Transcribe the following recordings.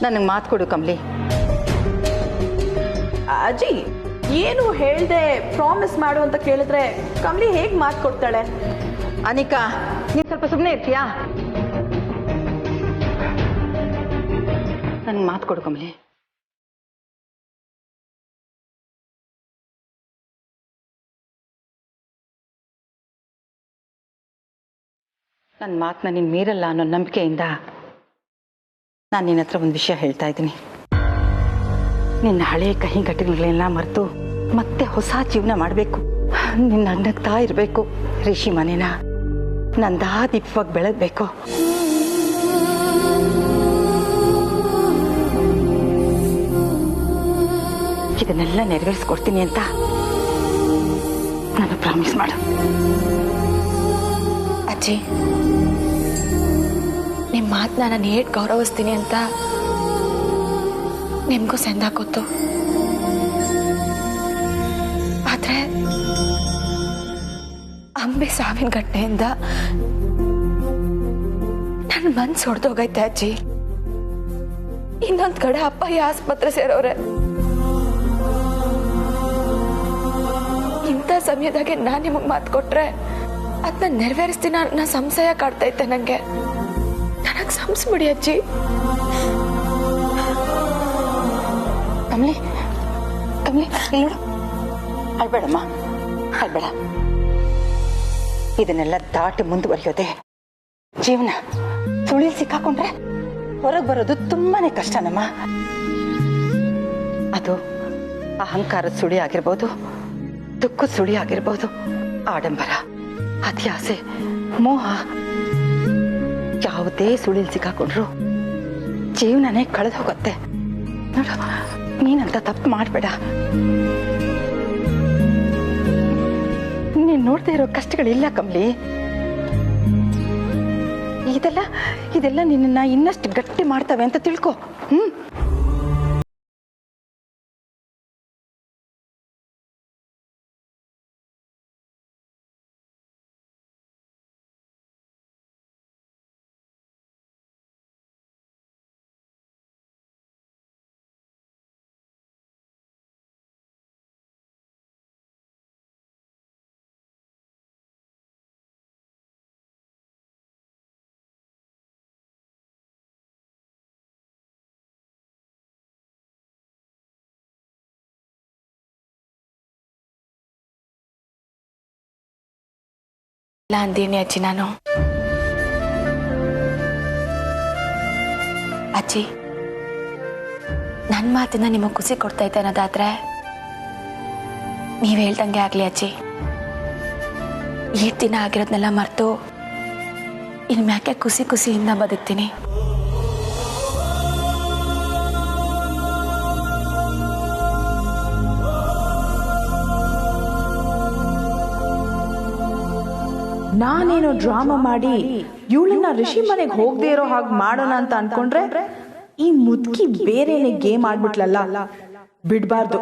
ನನಗೆ ಮಾತು ಕೊಡು ಕಮಲಿ. ಅಜ್ಜಿ ಏನು ಹೇಳ್ದೆ ಪ್ರಾಮಿಸ್ ಮಾಡು ಅಂತ ಕೇಳಿದ್ರೆ ಕಮಲಿ ಹೇಗೆ ಮಾತು ಕೊಡ್ತಾಳೆ? ಅನಿಕಾ, ನೀನು ಸ್ವಲ್ಪ ಸುಮ್ಮನೆ ಇರ್ತೀಯಾ? ನನಗೆ ಮಾತು ಕೊಡು ಕಮಲಿ. ನನ್ನ ಮಾತನ್ನ ನೀನು ಮೀರಲ್ಲ ಅನ್ನೋ ನಂಬಿಕೆಯಿಂದ ನಾನು ನಿನ್ನ ಹತ್ರ ಒಂದು ವಿಷಯ ಹೇಳ್ತಾ ಇದ್ದೀನಿ. ನಿನ್ನ ಹಳೆ ಕಹಿ ಘಟನೆಗಳೆಲ್ಲ ಮರೆತು ಮತ್ತೆ ಹೊಸ ಜೀವನ ಮಾಡಬೇಕು. ನಿನ್ನ ನಗ್ನಗ್ತಾ ಇರಬೇಕು. ರಿಷಿ ಮನೇನ ನಂದಾದೀಪವಾಗಿ ಬೆಳಗಬೇಕು. ಇದನ್ನೆಲ್ಲ ನೆರವೇರಿಸ್ಕೊಡ್ತೀನಿ ಅಂತ ನಾನು ಪ್ರಾಮಿಸ್ ಮಾಡು. ಅಜ್ಜಿ, ನಿಮ್ಮ ಮಾತನ್ನ ನಾನು ಹೇಗೆ ಗೌರವಿಸ್ತೀನಿ ಅಂತ ನಿಮಗೂ ಸಂದ ಗೊತ್ತು. ಆದ್ರೆ ಅಂಬಿ ಸಾವಿನ ಘಟನೆಯಿಂದ ನನ್ನ ಮನ್ಸು ಹೊಡೆದೋಗೈತೆ ಅಜ್ಜಿ. ಇನ್ನೊಂದ್ ಕಡೆ ಅಪ್ಪ ಈ ಆಸ್ಪತ್ರೆ ಸೇರೋರೆ. ಇಂಥ ಸಮಯದಾಗೆ ನಾನು ನಿಮಗೆ ಮಾತು ಕೊಟ್ರೆ ಅದನ್ನ ನೆರವೇರಿಸ್ತೀನಿ ಅನ್ನೋ ಸಂಶಯ ಕಾಡ್ತೈತೆ ನಂಗೆ. ನನಗೆ ಸಂಸ್ಬಿಡಿ ಅಜ್ಜಿ. ಕಮಲಿ, ಕಮಲಿ ನೋಡು, ಅಳ್ಬೇಡಮ್ಮ, ಅಳ್ಬೇಡ. ಇದನ್ನೆಲ್ಲ ದಾಟಿ ಮುಂದುವರಿಯೋದೆ ಜೀವನ. ಸುಳಿಲ್ ಸಿಕ್ಕಾಕೊಂಡ್ರೆ ಹೊರಗೆ ಬರೋದು ತುಂಬಾನೇ ಕಷ್ಟನಮ್ಮ. ಅದು ಅಹಂಕಾರದ ಸುಳಿ ಆಗಿರ್ಬೋದು, ದುಃಖದ ಸುಳಿ ಆಗಿರ್ಬೋದು, ಆಡಂಬರ, ಅತ್ಯಾಸೆ, ಮೋಹ, ಯಾವುದೇ ಸುಳಿಲ್ ಸಿಕ್ಕಾಕೊಂಡ್ರು ಜೀವನನೇ ಕಳೆದು ಹೋಗುತ್ತೆ. ನೋಡು, ನೀನಂತ ತಪ್ಪು ಮಾಡಬೇಡ. ನೀನು ನೋಡ್ತಾ ಇರೋ ಕಷ್ಟಗಳಿಲ್ಲ ಕಮಲಿ. ಇದೆಲ್ಲ ನಿನ್ನ ಇನ್ನಷ್ಟು ಗಟ್ಟಿ ಮಾಡ್ತವೆ ಅಂತ ತಿಳ್ಕೊ. ಅಂದೀನಿ ಅಜ್ಜಿ. ನಾನು ಅಜ್ಜಿ, ನನ್ನ ಮಾತಿನ ನಿಮಗೆ ಖುಷಿ ಕೊಡ್ತೈತೆ ಅನ್ನೋದಾದ್ರೆ ನೀವ್ ಹೇಳ್ದಂಗೆ ಆಗ್ಲಿ ಅಜ್ಜಿ. ಈ ದಿನ ಆಗಿರೋದ್ನೆಲ್ಲ ಮರೆತು ಇನ್ ಮ್ಯಾಕೆ ಖುಷಿ ಖುಷಿಯಿಂದ ಬದುಕ್ತೀನಿ. ನಾನೇನೋ ಡ್ರಾಮಾ ಮಾಡಿ ಇವಳನ್ನ ಋಷಿ ಮನೆಗೆ ಹೋಗದೆ ಇರೋ ಹಾಗೆ ಮಾಡೋಣ ಅಂತ ಅನ್ಕೊಂಡ್ರೆ ಈ ಮುದುಕಿ ಬೇರೆನೆ ಗೇಮ್ ಆಡ್ಬಿಟ್ಲಲ್ಲ. ಬಿಡ್ಬಾರ್ದು.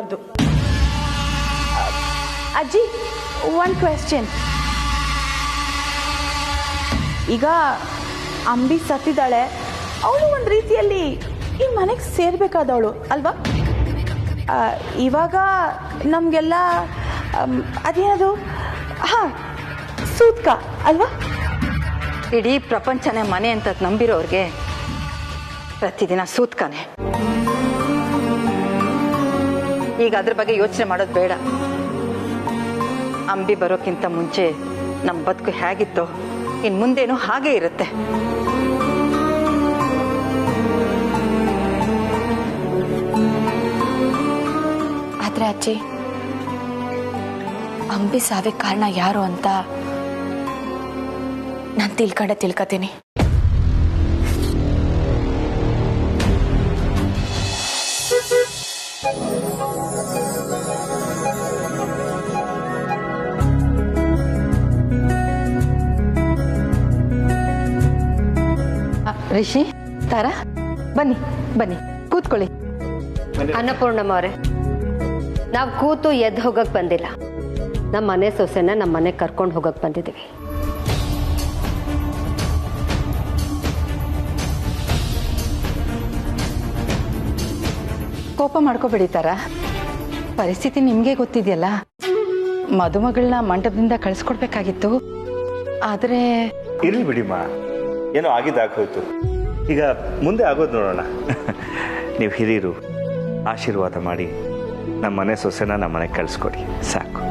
ಅಜ್ಜಿ, ಒನ್ ಕ್ವೆಶ್ಚನ್. ಈಗ ಅಂಬಿ ಸತ್ತಿದ್ದಾಳೆ, ಅವಳು ಒಂದು ರೀತಿಯಲ್ಲಿ ಈ ಮನೆಗೆ ಸೇರ್ಬೇಕಾದವಳು ಅಲ್ವಾ? ಇವಾಗ ನಮಗೆಲ್ಲ ಅದೇನದು, ಸೂತ್ಕ ಅಲ್ವಾ? ಇಡೀ ಪ್ರಪಂಚನೇ ಮನೆ ಅಂತ ನಂಬಿರೋರ್ಗೆ ಪ್ರತಿದಿನ ಸೂತ್ಕನೆ. ಈಗ ಅದ್ರ ಬಗ್ಗೆ ಯೋಚನೆ ಮಾಡೋದು ಬೇಡ. ಅಂಬಿ ಬರೋಕ್ಕಿಂತ ಮುಂಚೆ ನಮ್ಮ ಬದುಕು ಹೇಗಿತ್ತೋ ಇನ್ ಮುಂದೇನು ಹಾಗೇ ಇರುತ್ತೆ. ಆದ್ರೆ ಅಜ್ಜಿ, ಅಂಬಿ ಸಾವಿಗೆ ಕಾರಣ ಯಾರು ಅಂತ ನಾನು ತಿಳ್ಕತೀನಿ. ರಿಷಿ, ತಾರಾ, ಬನ್ನಿ ಬನ್ನಿ ಕೂತ್ಕೊಳ್ಳಿ. ಅನ್ನಪೂರ್ಣಮ್ಮ ಅವರೇ, ನಾವು ಕೂತು ಎದ್ದು ಹೋಗಕ್ ಬಂದಿಲ್ಲ. ನಮ್ಮ ಮನೆ ಸೊಸೆನ ನಮ್ಮ ಮನೆಗೆ ಕರ್ಕೊಂಡು ಹೋಗಕ್ ಬಂದಿದ್ದೀವಿ. ಕೋಪ ಮಾಡ್ಕೋಬೇಡಿ ತಾರಾ. ಪರಿಸ್ಥಿತಿ ನಿಮಗೆ ಗೊತ್ತಿದೆಯಲ್ಲ. ಮದುಮಗಳನ್ನ ಮಂಟಪದಿಂದ ಕಳಿಸ್ಕೊಡ್ಬೇಕಾಗಿತ್ತು. ಆದರೆ ಇರ್ಲಿ ಬಿಡಿಮ್ಮ, ಏನೋ ಆಗಿದ್ದಾಗೋಯ್ತು. ಈಗ ಮುಂದೆ ಆಗೋದು ನೋಡೋಣ. ನೀವು ಹಿರಿಯರು ಆಶೀರ್ವಾದ ಮಾಡಿ ನಮ್ಮ ಮನೆ ಸೊಸೆನ ನಮ್ಮ ಮನೆಗೆ ಕಳಿಸ್ಕೊಡಿ ಸಾಕು.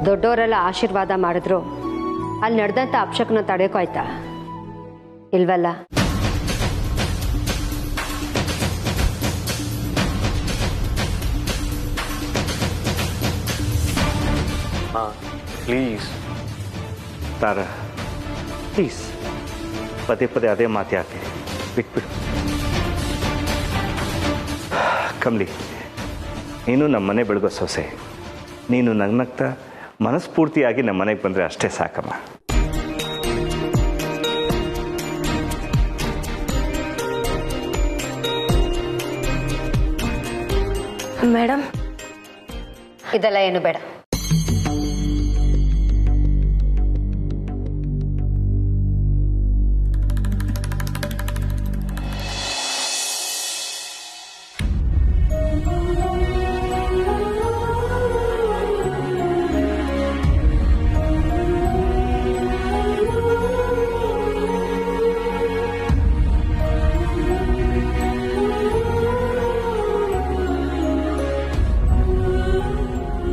ದೊಡ್ಡವರೆಲ್ಲ ಆಶೀರ್ವಾದ ಮಾಡಿದ್ರು ಅಲ್ಲಿ ನಡೆದಂಥ ಅಪಶಕನ ತಡೆಯೋಕೆ ಆಯ್ತಾ? ಇಲ್ವಲ್ಲ. ಪ್ಲೀಸ್ ತಾರಾ, ಪ್ಲೀಸ್ ಪದೇ ಪದೇ ಅದೇ ಮಾತು ಯಾಕೆ? ಬಿಟ್ಬಿಡು. ಕಮಲಿ, ನೀನು ನಮ್ಮ ಮನೆ ಬೆಳಗೋ ಸೊಸೆ. ನೀನು ನಗ್ನಗ್ತಾ ಮನಸ್ಫೂರ್ತಿಯಾಗಿ ನಮ್ಮ ಮನೆಗೆ ಬಂದರೆ ಅಷ್ಟೇ ಸಾಕಮ್ಮ. ಮೇಡಮ್, ಇದೆಲ್ಲ ಏನು ಬೇಡ.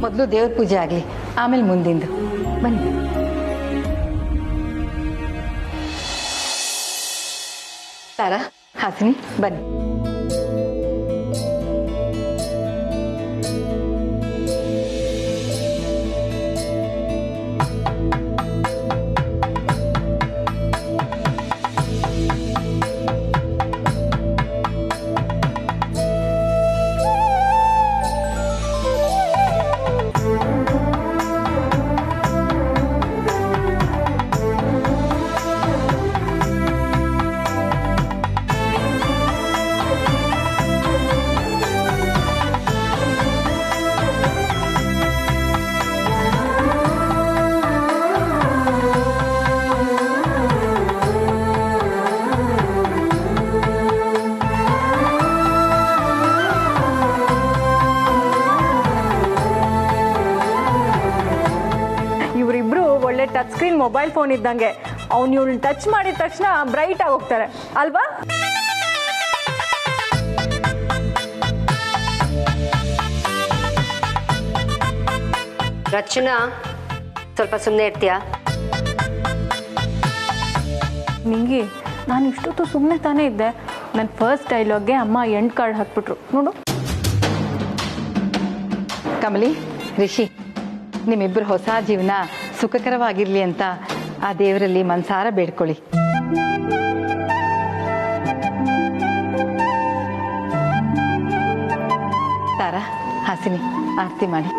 ಮೊದಲು ದೇವ್ರ ಪೂಜೆ ಆಗಲಿ, ಆಮೇಲೆ ಮುಂದಿಂದು. ಬನ್ನಿ. ತಾರಾ, ಹಾಸಿನಿ ಬನ್ನಿ. ಟಚ್ ಸ್ಕ್ರೀನ್ ಮೊಬೈಲ್ ಫೋನ್ ಇದ್ದಂಗೆ. ಅವ್ನು ಇವಳನ್ನ ಟಚ್ ಮಾಡಿದ ತಕ್ಷಣ ಬ್ರೈಟ್ ಆಗಿ ಹೋಗ್ತಾರೆ ಅಲ್ವಾ? ರಚನಾ, ಸ್ವಲ್ಪ ಸುಮ್ಮನೆ ಇರ್ತೀಯಾ? ನಿಂಗಿ, ನಾನು ಇಷ್ಟೊತ್ತು ಸುಮ್ಮನೆ ತಾನೇ ಇದ್ದೆ. ನನ್ನ ಫಸ್ಟ್ ಡೈಲಾಗ್ಗೆ ಅಮ್ಮ ಎಂಡ್ ಕಾರ್ಡ್ ಹಾಕ್ಬಿಟ್ರು ನೋಡು. ಕಮಲಿ, ರಿಷಿ, ನಿಮ್ಮಿಬ್ಬರು ಹೊಸ ಜೀವನ ಸುಖಕರವಾಗಿರ್ಲಿ ಅಂತ ಆ ದೇವರಲ್ಲಿ ಮನಸಾರ ಬೇಡ್ಕೊಳ್ಳಿ. ತಾರಾ, ಹಾಸಿನಿ, ಆರತಿ ಮಾಡಿ.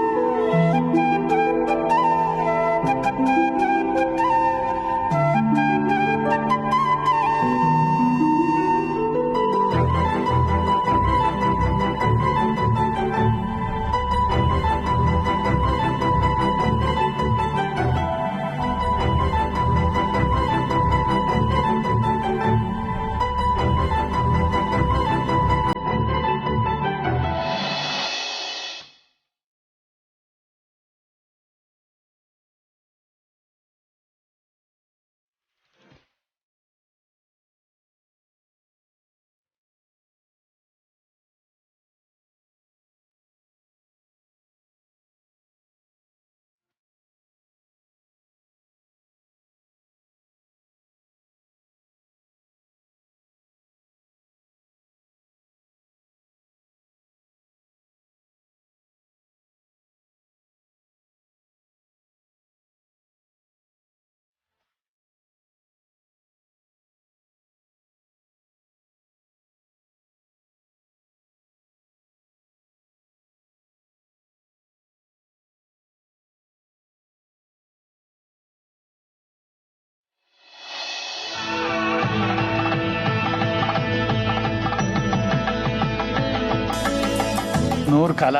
ನೂರು ಕಾಲ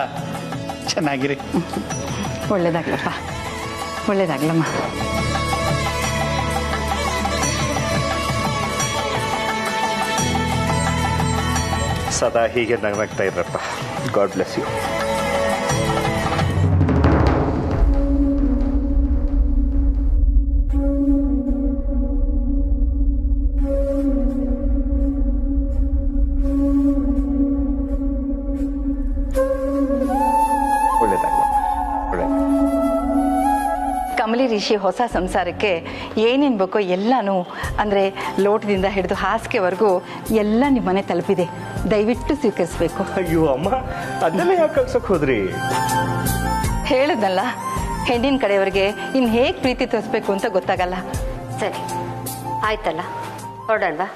ಚೆನ್ನಾಗಿರಿ. ಒಳ್ಳೇದಾಗ್ಲಪ್ಪ, ಒಳ್ಳೇದಾಗ್ಲಮ್ಮ. ಸದಾ ಹೀಗೆ ನಗ್ನಗ್ತಾ ಇರಪ್ಪ. God bless you. Kamali Rishi ಹೊಸ ಸಂಸಾರಕ್ಕೆ ಏನೇನು ಬೇಕೋ ಎಲ್ಲನೂ ಅಂದರೆ ಲೋಟದಿಂದ ಹಿಡಿದು ಹಾಸಿಗೆವರೆಗೂ ಎಲ್ಲ ನಿಮ್ಮ ಮನೆ ತಲುಪಿದೆ. ದಯವಿಟ್ಟು ಸ್ವೀಕರಿಸಬೇಕು. ಅಯ್ಯೋ ಅಮ್ಮ, ಅದನ್ನೆಲ್ಲ ಯಾಕೆ ಕಳ್ಸೋಕೆ ಹೋದ್ರಿ? ಹೇಳಿದ್ನಲ್ಲ, ಹೆಣ್ಣಿನ ಕಡೆಯವರಿಗೆ ಇನ್ನು ಹೇಗೆ ಪ್ರೀತಿ ತೋರಿಸ್ಬೇಕು ಅಂತ ಗೊತ್ತಾಗಲ್ಲ. ಸರಿ ಆಯ್ತಲ್ಲ, ಹೊರಡೋಣವಾ?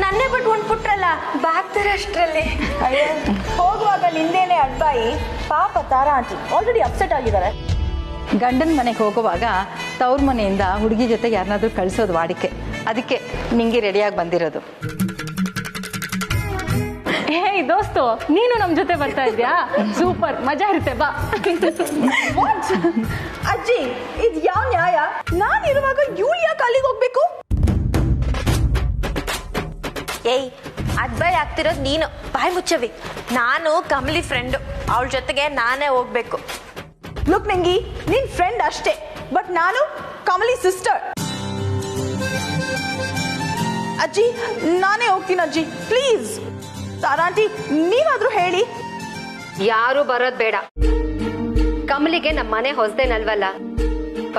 ನನ್ನೇ ಬಿಟ್ಟು ಹೊಂಟ್ಬಿಟ್ರಲ್ಲ, ಬ್ಯಾಗ್ ತರ ಅಷ್ಟರಲ್ಲಿ. ಹೋಗುವಾಗ ನಿಂದೇನೆ ಅಡ್ಬಾಯಿ. ಪಾಪ ತಾರಾ ಆಂಟಿ ಆಲ್ರೆಡಿ ಅಪ್ಸೆಟ್ ಆಗಿದ್ದಾರೆ. ಗಂಡನ ಮನೆಗೆ ಹೋಗುವಾಗ ತವ್ರ ಮನೆಯಿಂದ ಹುಡುಗಿ ಜೊತೆಗೆ ಯಾರನ್ನಾದ್ರೂ ಕಳಿಸೋದು ವಾಡಿಕೆ. ಅದಕ್ಕೆ ನಿಂಗೆ ರೆಡಿಯಾಗಿ ಬಂದಿರೋದು. ಹೇ ದೋಸ್ತು, ನೀನು ನಮ್ಮ ಜೊತೆ ಬರ್ತಾ ಇದ್ಯಾ? ಸೂಪರ್, ಮಜಾ ಇರುತ್ತೆ, ಬಾ. ಅಜ್ಜಿ, ಇದು ಯಾವ ನ್ಯಾಯ? ನಾನಿರುವಾಗ ಇವಳು ಯಾಕೆ ಅಲ್ಲಿಗೆ ಹೋಗ್ಬೇಕು? ಏಯ್, ಅಡ್ಬಾಯ್ ಆಗ್ತಿರೋದು ನೀನು. ಬಾಯ್ ಮುಚ್ಚವಿ. ನಾನು ಕಮಲಿ ಫ್ರೆಂಡು, ಅವಳ ಜೊತೆಗೆ ನಾನೇ ಹೋಗ್ಬೇಕು. ಲುಕ್ ನಂಗಿ, ನಿನ್ ಫ್ರೆಂಡ್ ಅಷ್ಟೇ, ಬಟ್ ನಾನು ಕಮಲಿ ಸಿಸ್ಟರ್. ಅಜ್ಜಿ, ನಾನೇ ಹೋಗ್ತೀನಿ ಅಜ್ಜಿ, ಪ್ಲೀಸ್. ತಾರಾಂಟಿ, ನೀವಾದ್ರೂ ಹೇಳಿ. ಯಾರು ಬರೋದ್ ಬೇಡ. ಕಮಲಿಗೆ ನಮ್ಮ ಮನೆ ಹೊಸದೇನಲ್ವಲ್ಲ,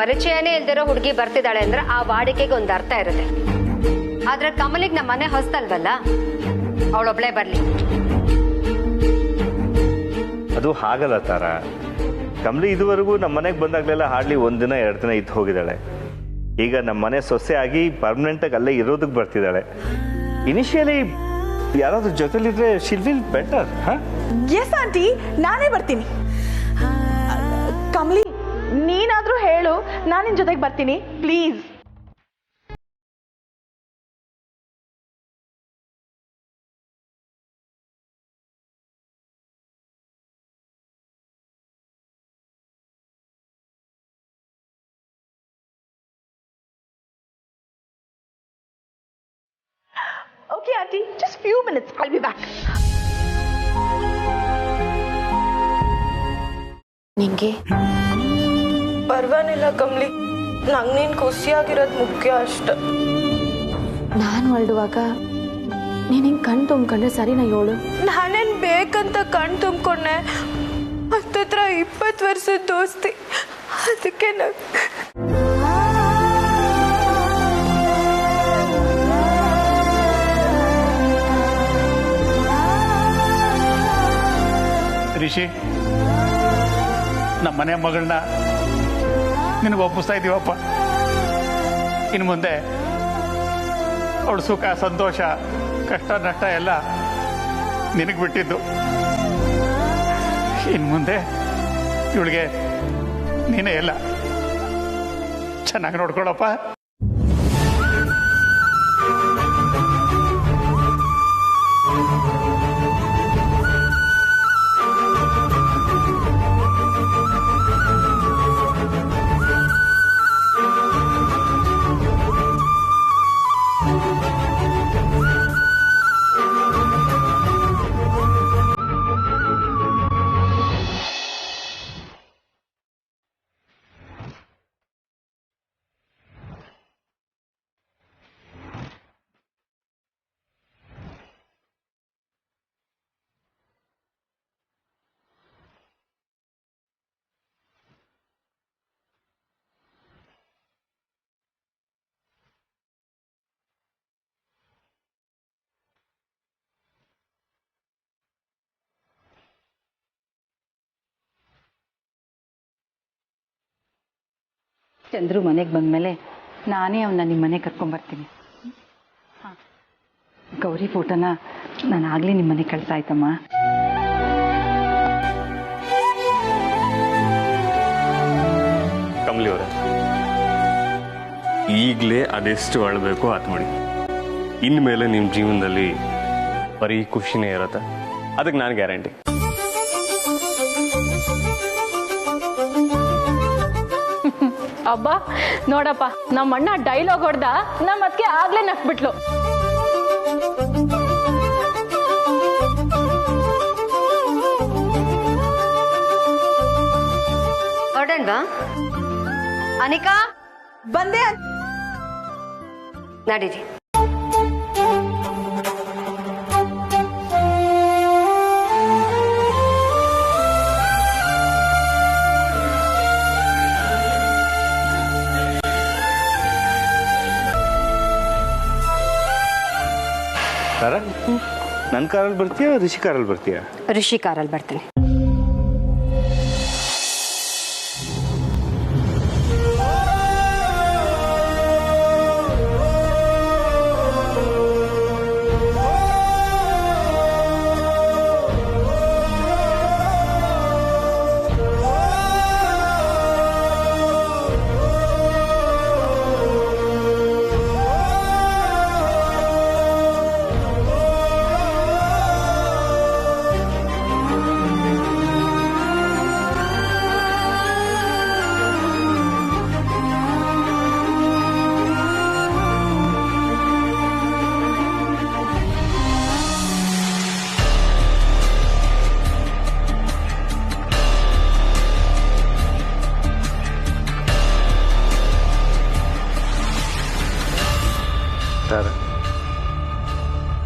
ಪರಿಚಯನೇ ಇಲ್ದಿರೋ ಹುಡುಗಿ ಬರ್ತಿದ್ದಾಳೆ ಅಂದ್ರೆ ಆ ವಾಡಿಕೆಗೆ ಒಂದು ಅರ್ಥ ಇರುತ್ತೆ. ಆದ್ರೆ ಕಮಲಿಗೆ ನಮ್ಮ ಮನೆ ಹೊಸದಲ್ವಲ್ಲ, ಅವಳೊಬ್ಳೆ ಬರ್ಲಿ. ಅದು ಹಾಗಲ್ಲ ತಾರ. ಕಮಲಿ ಇದುವರೆಗೂ ನಮ್ಮ ಮನೆಗೆ ಬಂದಾಗಲೆಲ್ಲ ಹಾರ್ಡ್ಲಿ 1 ದಿನ 2 ದಿನ ಇದ್ದು ಹೋಗಿದ್ದಾಳೆ. ಈಗ ನಮ್ಮ ಮನೆ ಸೊಸೆ ಆಗಿ ಪರ್ಮನೆಂಟಾಗಿ ಅಲ್ಲೇ ಇರೋದಕ್ಕೆ ಬರ್ತಿದ್ದಾಳೆ. ಇನಿಷಿಯಲಿ ಯಾರಾದ್ರೂ ಜೊತೆಲಿದ್ರೆ she'll will better. Yes auntie, ನಾನೇ ಬರ್ತೀನಿ. ಕಮಲಿ, ನೀನಾದ್ರೂ ಹೇಳು, ನಾನು ನಿನ್ ಜೊತೆಗೆ ಬರ್ತೀನಿ, please. Okay, auntie, just few minutes. I'll be back. ನಿಂಗೆ ಪರವಾಗಿಲ್ಲ ಕಮಲಿ, ನಂಗೆ ನೀನು ಖುಷಿಯಾಗಿರೋದು ಮುಖ್ಯ ಅಷ್ಟೆ. ನಾನು ಹೊರಡುವಾಗ ನೀನು ಹಿಂಗೆ ಕಣ್ ತುಂಬ್ಕೊಂಡ್ರೆ ಸರಿನಾ ಹೇಳು? ನಾನೇನು ಬೇಕಂತ ಕಣ್ ತುಂಬ್ಕೊಂಡೆ. ಹತ್ತತ್ರ 20 ವರ್ಷದ ದೋಸ್ತಿ, ಅದಕ್ಕೆ ರಿಷಿ, ನಮ್ಮ ಮನೆ ಮಗಳನ್ನ ನಿನಗೆ ಒಪ್ಪಿಸ್ತಾ ಇದ್ದೀವಪ್ಪ. ಇನ್ನು ಮುಂದೆ ಅವಳ ಸುಖ ಸಂತೋಷ ಕಷ್ಟ ನಷ್ಟ ಎಲ್ಲ ನಿನಗೆ ಬಿಟ್ಟಿದ್ದು. ಇನ್ನು ಮುಂದೆ ಇವಳಿಗೆ ನೀನೇ ಎಲ್ಲ ಚೆನ್ನಾಗಿ ನೋಡ್ಕೊಳಪ್ಪ. ಚಂದ್ರು ಮನೆಗೆ ಬಂದಮೇಲೆ ನಾನೇ ಅವನ್ನ ನಿಮ್ಮ ಮನೆಗೆ ಕರ್ಕೊಂಬರ್ತೀನಿ. ಹಾಂ, ಗೌರಿ ಫೋಟೋನ ನಾನು ಆಗಲೇ ನಿಮ್ಮ ಮನೆಗೆ ಕಳಿಸಾಯ್ತಮ್ಮ. ಕಮಲಿ ಅವರೇ, ಈಗಲೇ ಅದೆಷ್ಟು ಅಳಬೇಕು ಅದು ಮಾಡಿ. ಇನ್ಮೇಲೆ ನಿಮ್ಮ ಜೀವನದಲ್ಲಿ ಬರೀ ಖುಷಿನೇ ಇರುತ್ತೆ, ಅದಕ್ಕೆ ನಾನು ಗ್ಯಾರಂಟಿ. ಅಬ್ಬಾ ನೋಡಪ್ಪ, ನಮ್ಮ ಅಣ್ಣ ಡೈಲಾಗ್ ಹೊಡೆದ, ನಮ್ಮ ಅದಕ್ಕೆ ಆಗ್ಲೇ ನಕ್ಬಿಟ್ಲು. ಹೊರಡಣ್ವಾ? ಅನಿಕಾ ಬಂದೆ. ನಡೀರಿ. ನನ್ನ ಕಾರಲ್ಲಿ ಬರ್ತೀಯಾ, ರಿಷಿ ಕಾರಲ್ಲಿ ಬರ್ತೀಯಾ? ಋಷಿ ಕಾರಲ್ಲಿ ಬರ್ತೀನಿ.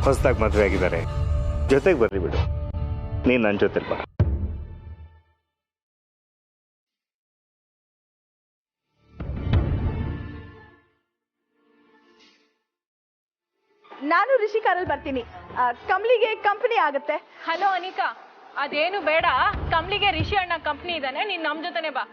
ಹೊಸದಾಗಿ ಮದುವೆ ಆಗಿದ್ದಾರೆ, ಜೊತೆಗೆ ಬರ್ರಿ ಬಿಡು. ನೀನು ನನ್ನ ಜೊತೆ ಬಾ. ನಾನು ರಿಷಿ ಕಾರಲ್ಲಿ ಬರ್ತೀನಿ. ಕಮಲಿಗೆ ಕಂಪನಿ ಆಗುತ್ತೆ. ಹಲೋ ಅನಿಕಾ, ಅದೇನು ಬೇಡ, ಕಮ್ಲಿಗೆ ರಿಷಿ ಅಣ್ಣ ಕಂಪ್ನಿ ಇದ್ದಾನೆ, ನೀನ್ ನಮ್ ಜೊತೆನೆ ಬಾ.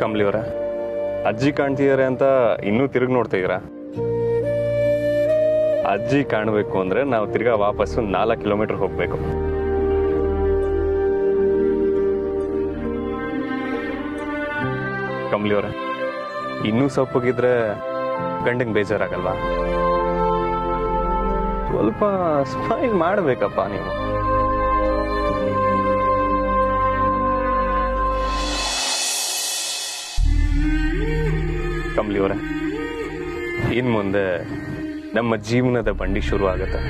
ಕಮಲಿ ಅವರ ಅಜ್ಜಿ ಕಾಣ್ತಿದ್ದಾರೆ ಅಂತ ಇನ್ನೂ ತಿರುಗಿ ನೋಡ್ತಾ ಇದ್ದೀರಾ? ಅಜ್ಜಿ ಕಾಣಬೇಕು ಅಂದ್ರೆ ನಾವು ತಿರ್ಗಾ ವಾಪಸ್ಸು 4 ಕಿಲೋಮೀಟರ್ ಹೋಗ್ಬೇಕು. ಕಮಲಿ ಅವರ ಇನ್ನೂ ಸೊಪ್ಪಗಿದ್ರೆ ಗಂಡಂಗೆ ಬೇಜಾರಾಗಲ್ವಾ? ಸ್ವಲ್ಪ ಸ್ಮೈಲ್ ಮಾಡಬೇಕಪ್ಪ ನೀವು. ಕಮಲಿ ಅವರೇ, ಇನ್ ಮುಂದೆ ನಮ್ಮ ಜೀವನದ ಬಂಡಿ ಶುರು ಆಗುತ್ತೆ.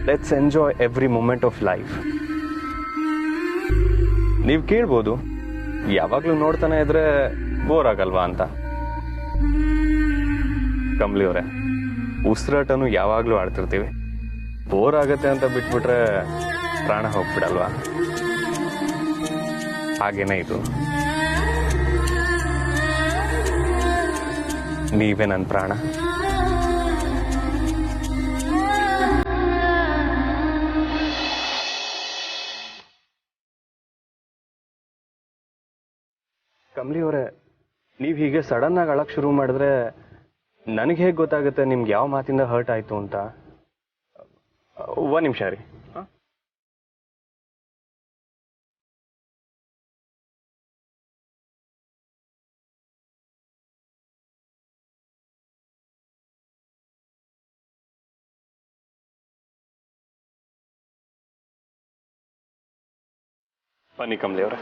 Let's enjoy every moment of life. ನೀವು ಕೇಳ್ಬೋದು, ಯಾವಾಗ್ಲೂ ನೋಡ್ತಾನೆ ಇದ್ರೆ ಬೋರ್ ಆಗಲ್ವಾ ಅಂತ. ಕಮಲಿ ಅವರೇ, ಉಸಿರಾಟನು ಯಾವಾಗ್ಲೂ ಆಡ್ತಿರ್ತೀವಿ. ಬೋರ್ ಆಗತ್ತೆ ಅಂತ ಬಿಟ್ಬಿಟ್ರೆ ಪ್ರಾಣ ಹೋಗ್ಬಿಡಲ್ವಾ? ಹಾಗೇನೆ ಇದು. ನೀವೇ ನನ್ನ ಪ್ರಾಣ. ಕಮಲಿ ಅವರೇ, ನೀವು ಹೀಗೆ ಸಡನ್ ಆಗಿ ಅಳಕ್ ಶುರು ಮಾಡಿದ್ರೆ ನನಗೆ ಹೇಗೆ ಗೊತ್ತಾಗುತ್ತೆ ನಿಮ್ಗೆ ಯಾವ ಮಾತಿಂದ ಹರ್ಟ್ ಆಯ್ತು ಅಂತ? ಒಂದು ನಿಮಿಷ ರೀ. ಬನ್ನಿ ಕಮಲಿ ಅವರೇ.